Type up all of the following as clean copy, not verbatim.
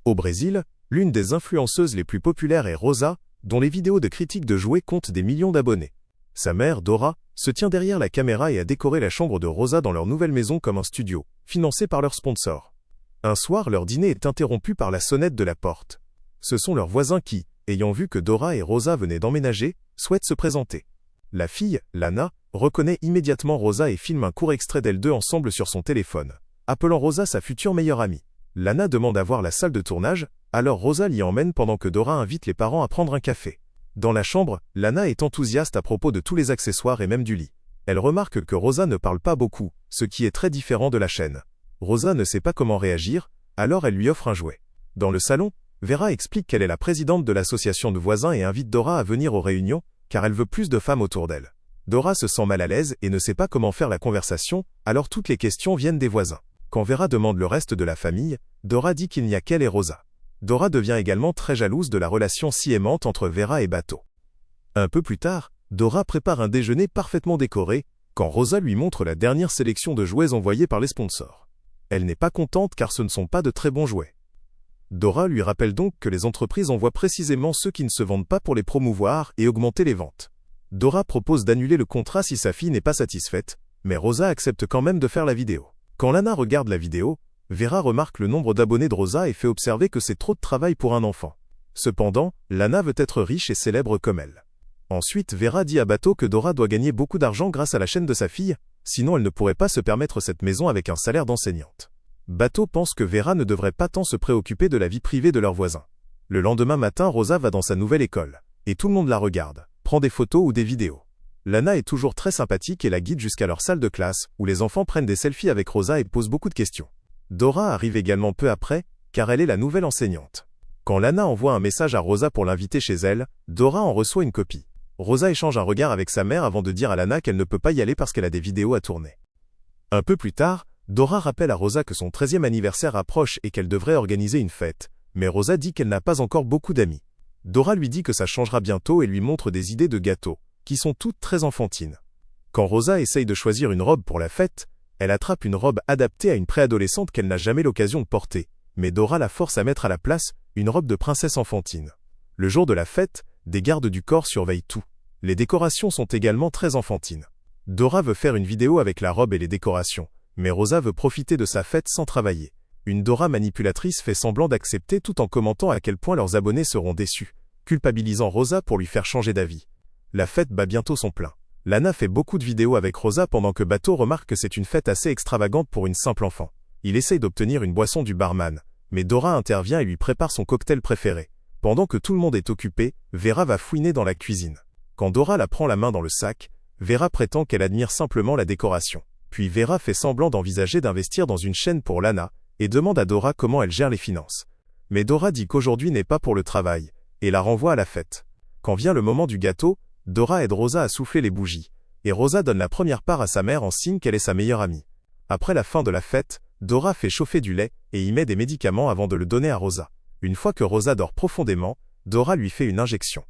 Au Brésil, l'une des influenceuses les plus populaires est Rosa, dont les vidéos de critiques de jouets comptent des millions d'abonnés. Sa mère, Dora, se tient derrière la caméra et a décoré la chambre de Rosa dans leur nouvelle maison comme un studio, financé par leur sponsor. Un soir, leur dîner est interrompu par la sonnette de la porte. Ce sont leurs voisins qui, ayant vu que Dora et Rosa venaient d'emménager, souhaitent se présenter. La fille, Lana, reconnaît immédiatement Rosa et filme un court extrait d'elles deux ensemble sur son téléphone, appelant Rosa sa future meilleure amie. Lana demande à voir la salle de tournage, alors Rosa l'y emmène pendant que Dora invite les parents à prendre un café. Dans la chambre, Lana est enthousiaste à propos de tous les accessoires et même du lit. Elle remarque que Rosa ne parle pas beaucoup, ce qui est très différent de la chaîne. Rosa ne sait pas comment réagir, alors elle lui offre un jouet. Dans le salon, Vera explique qu'elle est la présidente de l'association de voisins et invite Dora à venir aux réunions, car elle veut plus de femmes autour d'elle. Dora se sent mal à l'aise et ne sait pas comment faire la conversation, alors toutes les questions viennent des voisins. Quand Vera demande le reste de la famille, Dora dit qu'il n'y a qu'elle et Rosa. Dora devient également très jalouse de la relation si aimante entre Vera et Bato. Un peu plus tard, Dora prépare un déjeuner parfaitement décoré, quand Rosa lui montre la dernière sélection de jouets envoyés par les sponsors. Elle n'est pas contente car ce ne sont pas de très bons jouets. Dora lui rappelle donc que les entreprises envoient précisément ceux qui ne se vendent pas pour les promouvoir et augmenter les ventes. Dora propose d'annuler le contrat si sa fille n'est pas satisfaite, mais Rosa accepte quand même de faire la vidéo. Quand Lana regarde la vidéo, Vera remarque le nombre d'abonnés de Rosa et fait observer que c'est trop de travail pour un enfant. Cependant, Lana veut être riche et célèbre comme elle. Ensuite, Vera dit à Bato que Dora doit gagner beaucoup d'argent grâce à la chaîne de sa fille, sinon elle ne pourrait pas se permettre cette maison avec un salaire d'enseignante. Bato pense que Vera ne devrait pas tant se préoccuper de la vie privée de leurs voisins. Le lendemain matin, Rosa va dans sa nouvelle école, et tout le monde la regarde, prend des photos ou des vidéos. Lana est toujours très sympathique et la guide jusqu'à leur salle de classe, où les enfants prennent des selfies avec Rosa et posent beaucoup de questions. Dora arrive également peu après, car elle est la nouvelle enseignante. Quand Lana envoie un message à Rosa pour l'inviter chez elle, Dora en reçoit une copie. Rosa échange un regard avec sa mère avant de dire à Lana qu'elle ne peut pas y aller parce qu'elle a des vidéos à tourner. Un peu plus tard, Dora rappelle à Rosa que son 13e anniversaire approche et qu'elle devrait organiser une fête, mais Rosa dit qu'elle n'a pas encore beaucoup d'amis. Dora lui dit que ça changera bientôt et lui montre des idées de gâteaux, qui sont toutes très enfantines. Quand Rosa essaye de choisir une robe pour la fête, elle attrape une robe adaptée à une préadolescente qu'elle n'a jamais l'occasion de porter, mais Dora la force à mettre à la place une robe de princesse enfantine. Le jour de la fête, des gardes du corps surveillent tout. Les décorations sont également très enfantines. Dora veut faire une vidéo avec la robe et les décorations, mais Rosa veut profiter de sa fête sans travailler. Une Dora manipulatrice fait semblant d'accepter tout en commentant à quel point leurs abonnés seront déçus, culpabilisant Rosa pour lui faire changer d'avis. La fête bat bientôt son plein. Lana fait beaucoup de vidéos avec Rosa pendant que Bato remarque que c'est une fête assez extravagante pour une simple enfant. Il essaye d'obtenir une boisson du barman, mais Dora intervient et lui prépare son cocktail préféré. Pendant que tout le monde est occupé, Vera va fouiner dans la cuisine. Quand Dora la prend la main dans le sac, Vera prétend qu'elle admire simplement la décoration. Puis Vera fait semblant d'envisager d'investir dans une chaîne pour Lana, et demande à Dora comment elle gère les finances. Mais Dora dit qu'aujourd'hui n'est pas pour le travail, et la renvoie à la fête. Quand vient le moment du gâteau, Dora aide Rosa à souffler les bougies, et Rosa donne la première part à sa mère en signe qu'elle est sa meilleure amie. Après la fin de la fête, Dora fait chauffer du lait et y met des médicaments avant de le donner à Rosa. Une fois que Rosa dort profondément, Dora lui fait une injection.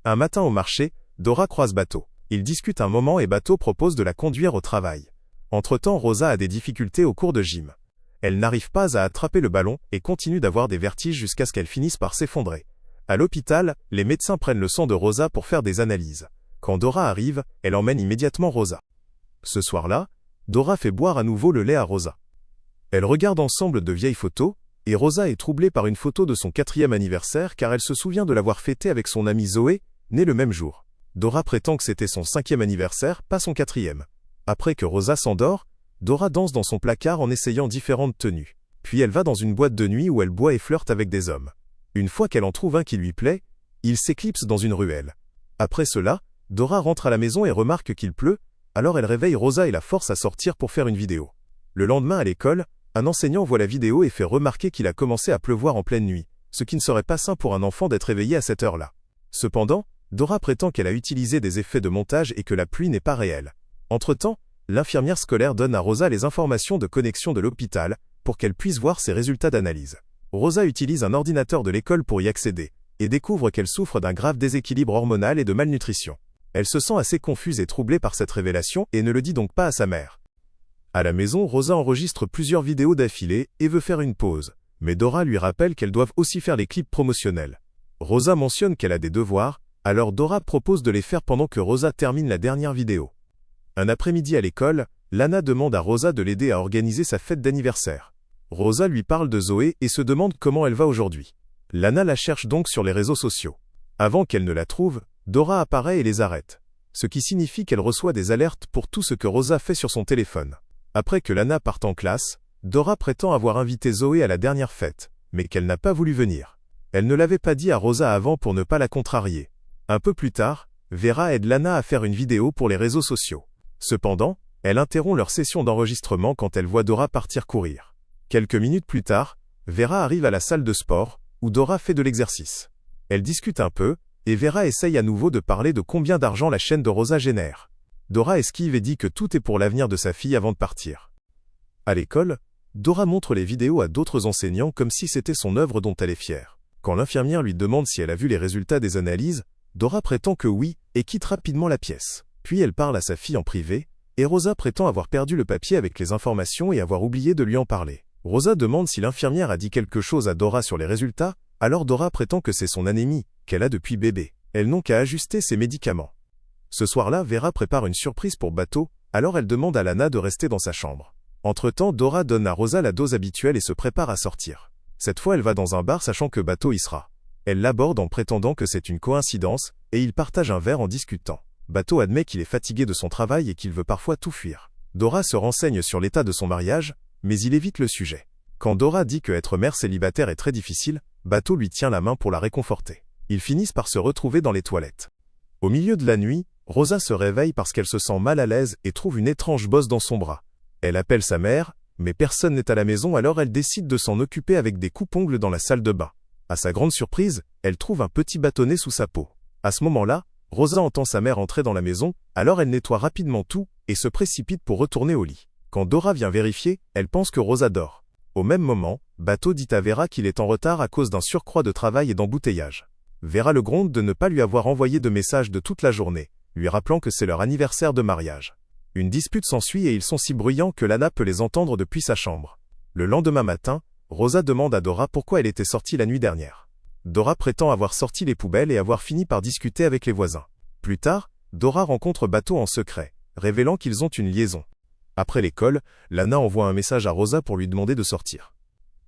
Un matin au marché, Dora croise Bato. Ils discutent un moment et Bato propose de la conduire au travail. Entre-temps, Rosa a des difficultés au cours de gym. Elle n'arrive pas à attraper le ballon et continue d'avoir des vertiges jusqu'à ce qu'elle finisse par s'effondrer. À l'hôpital, les médecins prennent le sang de Rosa pour faire des analyses. Quand Dora arrive, elle emmène immédiatement Rosa. Ce soir-là, Dora fait boire à nouveau le lait à Rosa. Elles regardent ensemble de vieilles photos, et Rosa est troublée par une photo de son 4e anniversaire car elle se souvient de l'avoir fêté avec son amie Zoé, née le même jour. Dora prétend que c'était son 5e anniversaire, pas son 4e. Après que Rosa s'endort, Dora danse dans son placard en essayant différentes tenues. Puis elle va dans une boîte de nuit où elle boit et flirte avec des hommes. Une fois qu'elle en trouve un qui lui plaît, il s'éclipse dans une ruelle. Après cela, Dora rentre à la maison et remarque qu'il pleut, alors elle réveille Rosa et la force à sortir pour faire une vidéo. Le lendemain à l'école, un enseignant voit la vidéo et fait remarquer qu'il a commencé à pleuvoir en pleine nuit, ce qui ne serait pas sain pour un enfant d'être éveillé à cette heure-là. Cependant, Dora prétend qu'elle a utilisé des effets de montage et que la pluie n'est pas réelle. Entre-temps, l'infirmière scolaire donne à Rosa les informations de connexion de l'hôpital pour qu'elle puisse voir ses résultats d'analyse. Rosa utilise un ordinateur de l'école pour y accéder, et découvre qu'elle souffre d'un grave déséquilibre hormonal et de malnutrition. Elle se sent assez confuse et troublée par cette révélation et ne le dit donc pas à sa mère. À la maison, Rosa enregistre plusieurs vidéos d'affilée et veut faire une pause. Mais Dora lui rappelle qu'elles doivent aussi faire les clips promotionnels. Rosa mentionne qu'elle a des devoirs, alors Dora propose de les faire pendant que Rosa termine la dernière vidéo. Un après-midi à l'école, Lana demande à Rosa de l'aider à organiser sa fête d'anniversaire. Rosa lui parle de Zoé et se demande comment elle va aujourd'hui. Lana la cherche donc sur les réseaux sociaux. Avant qu'elle ne la trouve, Dora apparaît et les arrête. Ce qui signifie qu'elle reçoit des alertes pour tout ce que Rosa fait sur son téléphone. Après que Lana parte en classe, Dora prétend avoir invité Zoé à la dernière fête, mais qu'elle n'a pas voulu venir. Elle ne l'avait pas dit à Rosa avant pour ne pas la contrarier. Un peu plus tard, Vera aide Lana à faire une vidéo pour les réseaux sociaux. Cependant, elle interrompt leur session d'enregistrement quand elle voit Dora partir courir. Quelques minutes plus tard, Vera arrive à la salle de sport, où Dora fait de l'exercice. Elle discute un peu, et Vera essaye à nouveau de parler de combien d'argent la chaîne de Rosa génère. Dora esquive et dit que tout est pour l'avenir de sa fille avant de partir. À l'école, Dora montre les vidéos à d'autres enseignants comme si c'était son œuvre dont elle est fière. Quand l'infirmière lui demande si elle a vu les résultats des analyses, Dora prétend que oui et quitte rapidement la pièce. Puis elle parle à sa fille en privé, et Rosa prétend avoir perdu le papier avec les informations et avoir oublié de lui en parler. Rosa demande si l'infirmière a dit quelque chose à Dora sur les résultats, alors Dora prétend que c'est son anémie, qu'elle a depuis bébé. Elles n'ont qu'à ajuster ses médicaments. Ce soir-là, Vera prépare une surprise pour Bateau, alors elle demande à Lana de rester dans sa chambre. Entre-temps, Dora donne à Rosa la dose habituelle et se prépare à sortir. Cette fois, elle va dans un bar sachant que Bateau y sera. Elle l'aborde en prétendant que c'est une coïncidence, et ils partagent un verre en discutant. Bateau admet qu'il est fatigué de son travail et qu'il veut parfois tout fuir. Dora se renseigne sur l'état de son mariage, mais il évite le sujet. Quand Dora dit que être mère célibataire est très difficile, Bateau lui tient la main pour la réconforter. Ils finissent par se retrouver dans les toilettes. Au milieu de la nuit, Rosa se réveille parce qu'elle se sent mal à l'aise et trouve une étrange bosse dans son bras. Elle appelle sa mère, mais personne n'est à la maison alors elle décide de s'en occuper avec des coupe-ongles dans la salle de bain. À sa grande surprise, elle trouve un petit bâtonnet sous sa peau. À ce moment-là, Rosa entend sa mère entrer dans la maison, alors elle nettoie rapidement tout et se précipite pour retourner au lit. Quand Dora vient vérifier, elle pense que Rosa dort. Au même moment, Bateau dit à Vera qu'il est en retard à cause d'un surcroît de travail et d'embouteillage. Vera le gronde de ne pas lui avoir envoyé de message de toute la journée, lui rappelant que c'est leur anniversaire de mariage. Une dispute s'ensuit et ils sont si bruyants que Lana peut les entendre depuis sa chambre. Le lendemain matin, Rosa demande à Dora pourquoi elle était sortie la nuit dernière. Dora prétend avoir sorti les poubelles et avoir fini par discuter avec les voisins. Plus tard, Dora rencontre Bateau en secret, révélant qu'ils ont une liaison. Après l'école, Lana envoie un message à Rosa pour lui demander de sortir.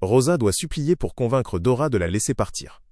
Rosa doit supplier pour convaincre Dora de la laisser partir.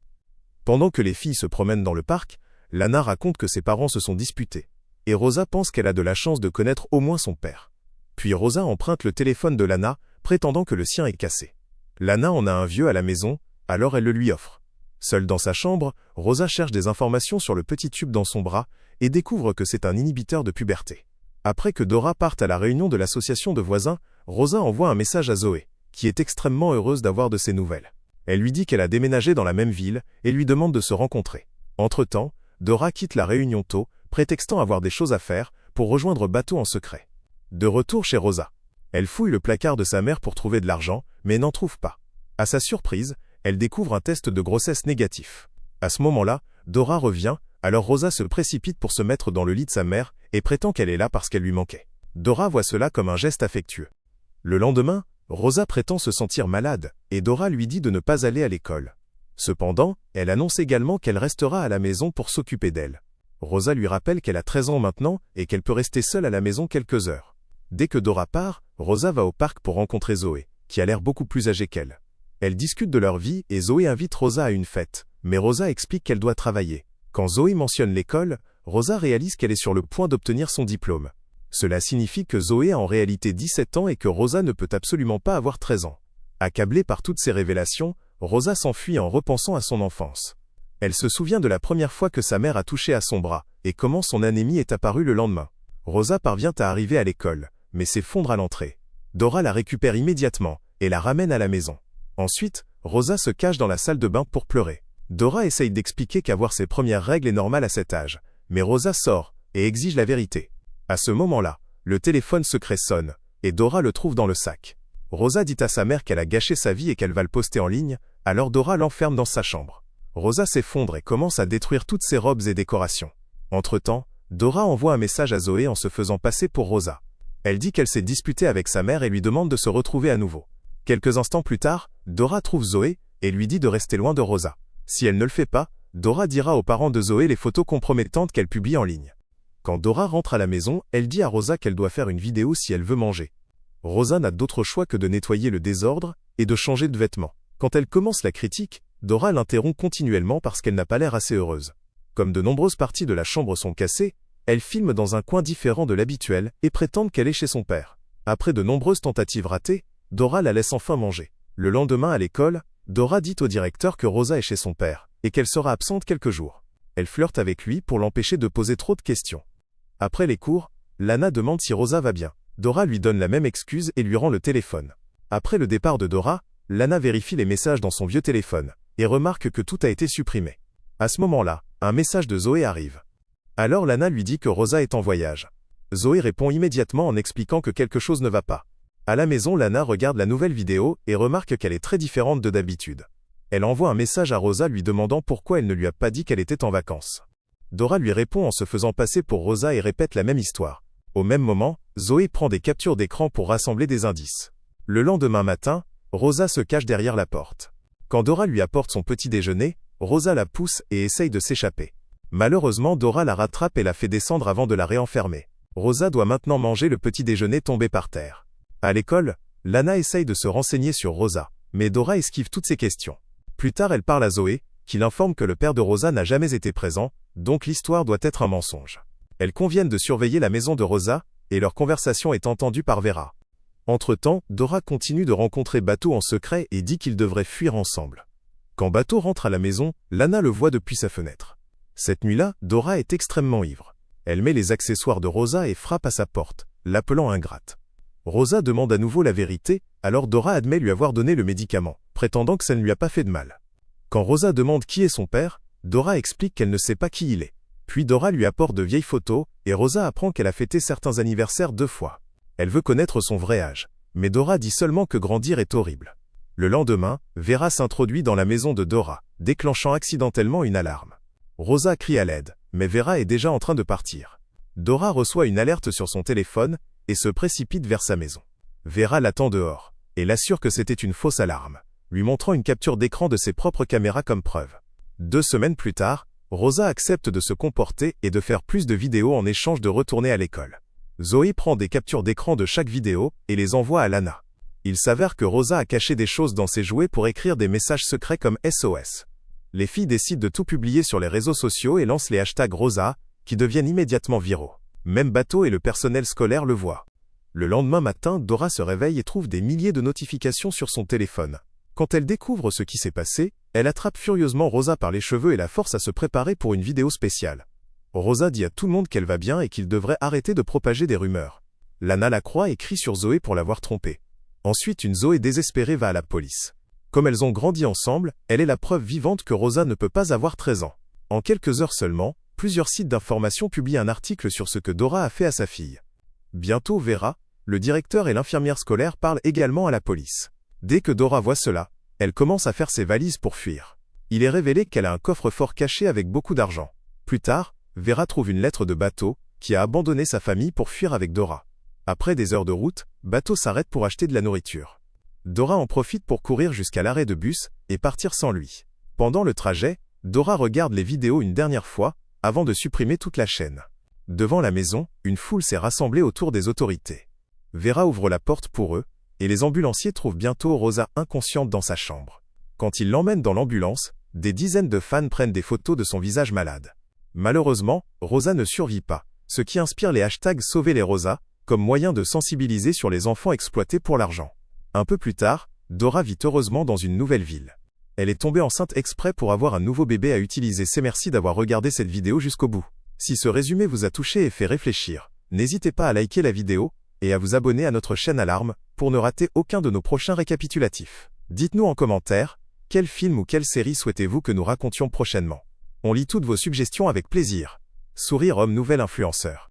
Pendant que les filles se promènent dans le parc, Lana raconte que ses parents se sont disputés. Et Rosa pense qu'elle a de la chance de connaître au moins son père. Puis Rosa emprunte le téléphone de Lana, prétendant que le sien est cassé. Lana en a un vieux à la maison, alors elle le lui offre. Seule dans sa chambre, Rosa cherche des informations sur le petit tube dans son bras et découvre que c'est un inhibiteur de puberté. Après que Dora parte à la réunion de l'association de voisins, Rosa envoie un message à Zoé, qui est extrêmement heureuse d'avoir de ses nouvelles. Elle lui dit qu'elle a déménagé dans la même ville et lui demande de se rencontrer. Entre-temps, Dora quitte la réunion tôt, prétextant avoir des choses à faire, pour rejoindre Bateau en secret. De retour chez Rosa, elle fouille le placard de sa mère pour trouver de l'argent, mais n'en trouve pas. À sa surprise, elle découvre un test de grossesse négatif. À ce moment-là, Dora revient, alors Rosa se précipite pour se mettre dans le lit de sa mère et prétend qu'elle est là parce qu'elle lui manquait. Dora voit cela comme un geste affectueux. Le lendemain, Rosa prétend se sentir malade, et Dora lui dit de ne pas aller à l'école. Cependant, elle annonce également qu'elle restera à la maison pour s'occuper d'elle. Rosa lui rappelle qu'elle a 13 ans maintenant et qu'elle peut rester seule à la maison quelques heures. Dès que Dora part, Rosa va au parc pour rencontrer Zoé, qui a l'air beaucoup plus âgée qu'elle. Elles discutent de leur vie et Zoé invite Rosa à une fête, mais Rosa explique qu'elle doit travailler. Quand Zoé mentionne l'école, Rosa réalise qu'elle est sur le point d'obtenir son diplôme. Cela signifie que Zoé a en réalité 17 ans et que Rosa ne peut absolument pas avoir 13 ans. Accablée par toutes ces révélations, Rosa s'enfuit en repensant à son enfance. Elle se souvient de la première fois que sa mère a touché à son bras, et comment son anémie est apparue le lendemain. Rosa parvient à arriver à l'école, mais s'effondre à l'entrée. Dora la récupère immédiatement, et la ramène à la maison. Ensuite, Rosa se cache dans la salle de bain pour pleurer. Dora essaye d'expliquer qu'avoir ses premières règles est normal à cet âge, mais Rosa sort, et exige la vérité. À ce moment-là, le téléphone secret sonne, et Dora le trouve dans le sac. Rosa dit à sa mère qu'elle a gâché sa vie et qu'elle va le poster en ligne, alors Dora l'enferme dans sa chambre. Rosa s'effondre et commence à détruire toutes ses robes et décorations. Entre-temps, Dora envoie un message à Zoé en se faisant passer pour Rosa. Elle dit qu'elle s'est disputée avec sa mère et lui demande de se retrouver à nouveau. Quelques instants plus tard, Dora trouve Zoé et lui dit de rester loin de Rosa. Si elle ne le fait pas, Dora dira aux parents de Zoé les photos compromettantes qu'elle publie en ligne. Quand Dora rentre à la maison, elle dit à Rosa qu'elle doit faire une vidéo si elle veut manger. Rosa n'a d'autre choix que de nettoyer le désordre et de changer de vêtements. Quand elle commence la critique, Dora l'interrompt continuellement parce qu'elle n'a pas l'air assez heureuse. Comme de nombreuses parties de la chambre sont cassées, elle filme dans un coin différent de l'habituel et prétend qu'elle est chez son père. Après de nombreuses tentatives ratées, Dora la laisse enfin manger. Le lendemain à l'école, Dora dit au directeur que Rosa est chez son père et qu'elle sera absente quelques jours. Elle flirte avec lui pour l'empêcher de poser trop de questions. Après les cours, Lana demande si Rosa va bien. Dora lui donne la même excuse et lui rend le téléphone. Après le départ de Dora, Lana vérifie les messages dans son vieux téléphone et remarque que tout a été supprimé. À ce moment-là, un message de Zoé arrive. Alors Lana lui dit que Rosa est en voyage. Zoé répond immédiatement en expliquant que quelque chose ne va pas. À la maison, Lana regarde la nouvelle vidéo et remarque qu'elle est très différente de d'habitude. Elle envoie un message à Rosa lui demandant pourquoi elle ne lui a pas dit qu'elle était en vacances. Dora lui répond en se faisant passer pour Rosa et répète la même histoire. Au même moment, Zoé prend des captures d'écran pour rassembler des indices. Le lendemain matin, Rosa se cache derrière la porte. Quand Dora lui apporte son petit déjeuner, Rosa la pousse et essaye de s'échapper. Malheureusement, Dora la rattrape et la fait descendre avant de la réenfermer. Rosa doit maintenant manger le petit déjeuner tombé par terre. À l'école, Lana essaye de se renseigner sur Rosa, mais Dora esquive toutes ces questions. Plus tard, elle parle à Zoé, qui l'informe que le père de Rosa n'a jamais été présent, donc l'histoire doit être un mensonge. Elles conviennent de surveiller la maison de Rosa, et leur conversation est entendue par Vera. Entre-temps, Dora continue de rencontrer Bateau en secret et dit qu'ils devraient fuir ensemble. Quand Bateau rentre à la maison, Lana le voit depuis sa fenêtre. Cette nuit-là, Dora est extrêmement ivre. Elle met les accessoires de Rosa et frappe à sa porte, l'appelant ingrate. Rosa demande à nouveau la vérité, alors Dora admet lui avoir donné le médicament, prétendant que ça ne lui a pas fait de mal. Quand Rosa demande qui est son père, Dora explique qu'elle ne sait pas qui il est. Puis Dora lui apporte de vieilles photos, et Rosa apprend qu'elle a fêté certains anniversaires 2 fois. Elle veut connaître son vrai âge, mais Dora dit seulement que grandir est horrible. Le lendemain, Vera s'introduit dans la maison de Dora, déclenchant accidentellement une alarme. Rosa crie à l'aide, mais Vera est déjà en train de partir. Dora reçoit une alerte sur son téléphone, et se précipite vers sa maison. Vera l'attend dehors, et l'assure que c'était une fausse alarme, lui montrant une capture d'écran de ses propres caméras comme preuve. 2 semaines plus tard, Rosa accepte de se comporter et de faire plus de vidéos en échange de retourner à l'école. Zoé prend des captures d'écran de chaque vidéo et les envoie à Lana. Il s'avère que Rosa a caché des choses dans ses jouets pour écrire des messages secrets comme SOS. Les filles décident de tout publier sur les réseaux sociaux et lancent les hashtags Rosa, qui deviennent immédiatement viraux. Même Bateau et le personnel scolaire le voient. Le lendemain matin, Dora se réveille et trouve des milliers de notifications sur son téléphone. Quand elle découvre ce qui s'est passé, elle attrape furieusement Rosa par les cheveux et la force à se préparer pour une vidéo spéciale. Rosa dit à tout le monde qu'elle va bien et qu'il devrait arrêter de propager des rumeurs. Lana la croit et crie sur Zoé pour l'avoir trompée. Ensuite, une Zoé désespérée va à la police. Comme elles ont grandi ensemble, elle est la preuve vivante que Rosa ne peut pas avoir 13 ans. En quelques heures seulement, plusieurs sites d'information publient un article sur ce que Dora a fait à sa fille. Bientôt, Vera, le directeur et l'infirmière scolaire parlent également à la police. Dès que Dora voit cela, elle commence à faire ses valises pour fuir. Il est révélé qu'elle a un coffre-fort caché avec beaucoup d'argent. Plus tard, Vera trouve une lettre de Bateau, qui a abandonné sa famille pour fuir avec Dora. Après des heures de route, Bateau s'arrête pour acheter de la nourriture. Dora en profite pour courir jusqu'à l'arrêt de bus et partir sans lui. Pendant le trajet, Dora regarde les vidéos une dernière fois, avant de supprimer toute la chaîne. Devant la maison, une foule s'est rassemblée autour des autorités. Vera ouvre la porte pour eux, et les ambulanciers trouvent bientôt Rosa inconsciente dans sa chambre. Quand ils l'emmènent dans l'ambulance, des dizaines de fans prennent des photos de son visage malade. Malheureusement, Rosa ne survit pas, ce qui inspire les hashtags Sauver les Rosa, comme moyen de sensibiliser sur les enfants exploités pour l'argent. Un peu plus tard, Dora vit heureusement dans une nouvelle ville. Elle est tombée enceinte exprès pour avoir un nouveau bébé à utiliser. Merci d'avoir regardé cette vidéo jusqu'au bout. Si ce résumé vous a touché et fait réfléchir, n'hésitez pas à liker la vidéo et à vous abonner à notre chaîne Alarme pour ne rater aucun de nos prochains récapitulatifs. Dites-nous en commentaire, quel film ou quelle série souhaitez-vous que nous racontions prochainement? On lit toutes vos suggestions avec plaisir. Sourire Homme nouvel influenceur.